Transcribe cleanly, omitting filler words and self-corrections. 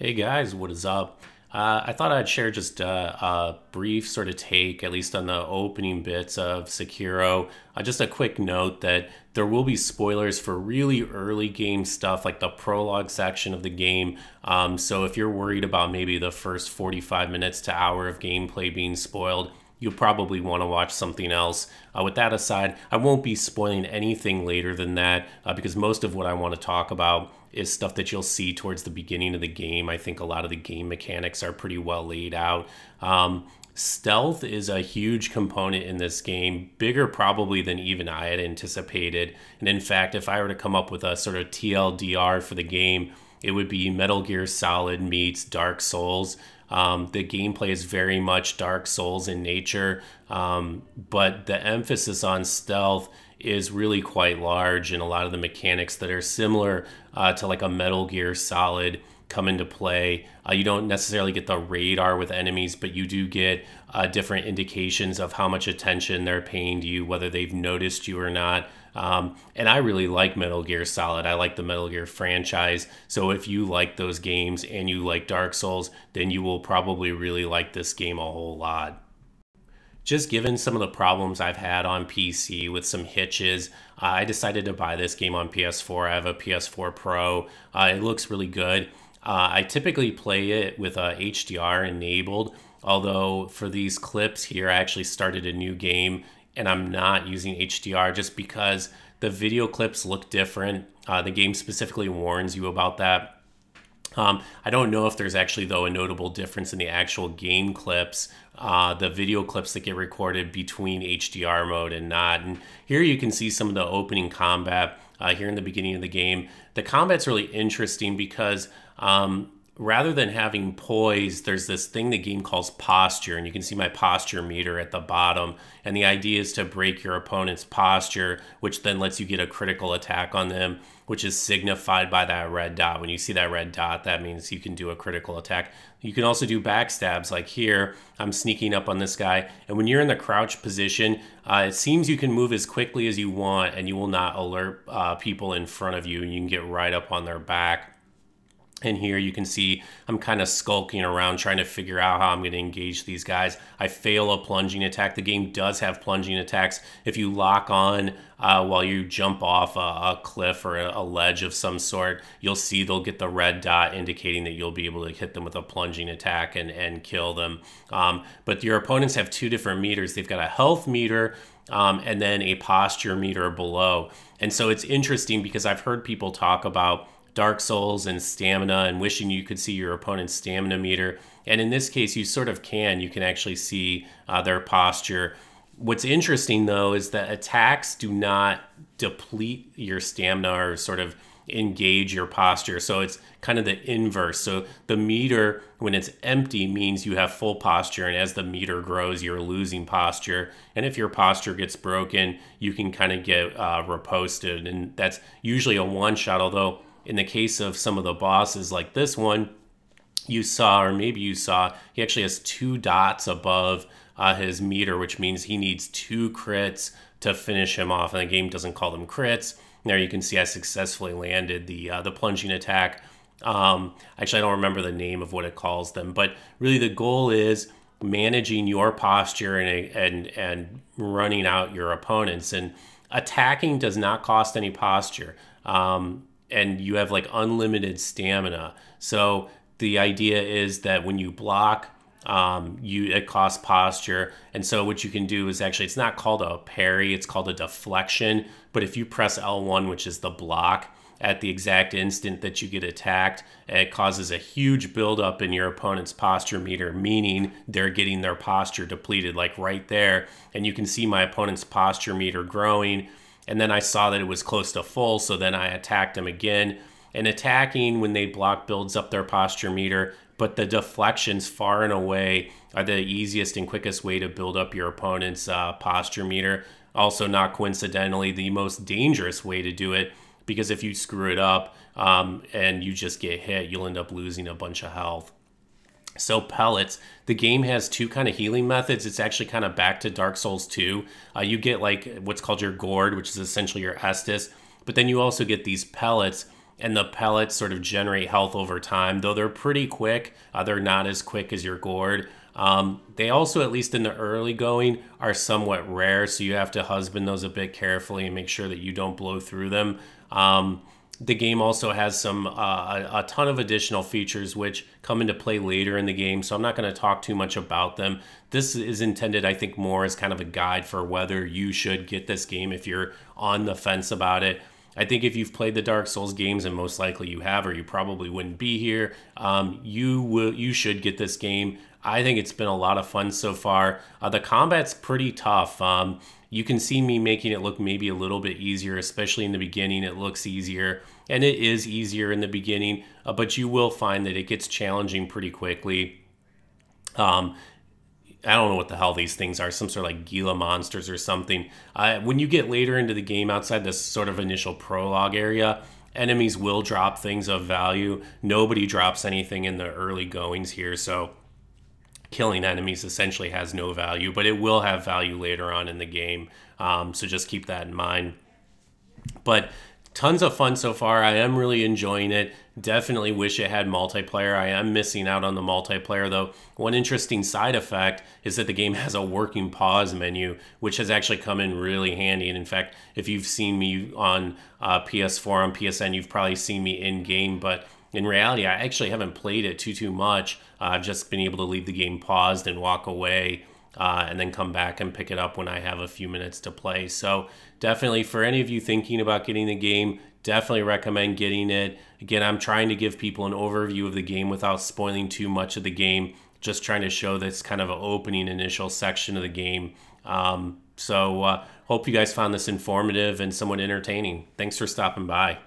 Hey guys, what is up? I thought I'd share just a brief sort of take, at least on the opening bits of Sekiro. Just a quick note that there will be spoilers for really early game stuff, like the prologue section of the game. So if you're worried about maybe the first 45 minutes to hour of gameplay being spoiled, you'll probably want to watch something else. With that aside, I won't be spoiling anything later than that because most of what I want to talk about is stuff that you'll see towards the beginning of the game. I think a lot of the game mechanics are pretty well laid out. Stealth is a huge component in this game, bigger probably than even I had anticipated. And in fact, if I were to come up with a sort of TLDR for the game, it would be Metal Gear Solid meets Dark Souls. The gameplay is very much Dark Souls in nature, but the emphasis on stealth is really quite large, and a lot of the mechanics that are similar to like a Metal Gear Solid come into play. You don't necessarily get the radar with enemies, but you do get different indications of how much attention they're paying to you, whether they've noticed you or not. And I really like Metal Gear Solid. I like the Metal Gear franchise. So if you like those games and you like Dark Souls, then you will probably really like this game a whole lot. Just given some of the problems I've had on PC with some hitches, I decided to buy this game on PS4. I have a PS4 Pro. It looks really good. I typically play it with HDR enabled, although for these clips here, I actually started a new game and I'm not using HDR just because the video clips look different. The game specifically warns you about that. I don't know if there's actually, though, a notable difference in the actual game clips, the video clips that get recorded between HDR mode and not. And here you can see some of the opening combat here in the beginning of the game. The combat's really interesting because rather than having poise, there's this thing the game calls posture, and you can see my posture meter at the bottom. And the idea is to break your opponent's posture, which then lets you get a critical attack on them, which is signified by that red dot. When you see that red dot, that means you can do a critical attack. You can also do backstabs, like here. I'm sneaking up on this guy, and when you're in the crouch position, it seems you can move as quickly as you want, and you will not alert people in front of you, and you can get right up on their back. And here you can see I'm kind of skulking around trying to figure out how I'm going to engage these guys. I fail a plunging attack. The game does have plunging attacks. If you lock on while you jump off a cliff or a ledge of some sort, you'll see they'll get the red dot indicating that you'll be able to hit them with a plunging attack and kill them. But your opponents have two different meters. They've got a health meter and then a posture meter below. And so it's interesting because I've heard people talk about Dark Souls and stamina and wishing you could see your opponent's stamina meter. And in this case, you sort of can. You can actually see their posture. What's interesting, though, is that attacks do not deplete your stamina or sort of engage your posture. So it's kind of the inverse. So the meter, when it's empty, means you have full posture. And as the meter grows, you're losing posture. And if your posture gets broken, you can kind of get riposted. And that's usually a one-shot, although in the case of some of the bosses like this one, you saw, or maybe you saw, he actually has two dots above his meter, which means he needs 2 crits to finish him off. And the game doesn't call them crits. There you can see I successfully landed the plunging attack. Actually, I don't remember the name of what it calls them, but really the goal is managing your posture and running out your opponents. And attacking does not cost any posture. And you have like unlimited stamina. So the idea is that when you block, it costs posture. And so what you can do is actually, it's not called a parry, it's called a deflection. But if you press L1, which is the block, at the exact instant that you get attacked, it causes a huge buildup in your opponent's posture meter, meaning they're getting their posture depleted, like right there. And you can see my opponent's posture meter growing. And then I saw that it was close to full, so then I attacked him again. And attacking when they block builds up their posture meter, but the deflections far and away are the easiest and quickest way to build up your opponent's posture meter. Also, not coincidentally, the most dangerous way to do it, because if you screw it up and you just get hit, you'll end up losing a bunch of health. So pellets, the game has 2 kind of healing methods. It's actually kind of back to Dark Souls 2. You get like what's called your gourd, which is essentially your Estus, but then you also get these pellets, and the pellets sort of generate health over time, though they're pretty quick. They're not as quick as your gourd. They also, at least in the early going, are somewhat rare, so you have to husband those a bit carefully and make sure that you don't blow through them. The game also has a ton of additional features which come into play later in the game, so I'm not going to talk too much about them. This is intended, I think, more as kind of a guide for whether you should get this game if you're on the fence about it. I think if you've played the Dark Souls games, and most likely you have, or you probably wouldn't be here, you should get this game. I think it's been a lot of fun so far. The combat's pretty tough. You can see me making it look maybe a little bit easier, especially in the beginning. It looks easier, and it is easier in the beginning, but you will find that it gets challenging pretty quickly. I don't know what the hell these things are, some sort of like Gila monsters or something. When you get later into the game, outside this sort of initial prologue area, enemies will drop things of value. Nobody drops anything in the early goings here, so killing enemies essentially has no value, but it will have value later on in the game. So just keep that in mind. But tons of fun so far. I am really enjoying it. Definitely wish it had multiplayer. I am missing out on the multiplayer, though. One interesting side effect is that the game has a working pause menu, which has actually come in really handy. And in fact, if you've seen me on PS4, on PSN, you've probably seen me in-game, but in reality, I actually haven't played it too much. I've just been able to leave the game paused and walk away and then come back and pick it up when I have a few minutes to play. So definitely, for any of you thinking about getting the game, definitely recommend getting it. Again, I'm trying to give people an overview of the game without spoiling too much of the game, just trying to show this kind of an opening initial section of the game. Hope you guys found this informative and somewhat entertaining. Thanks for stopping by.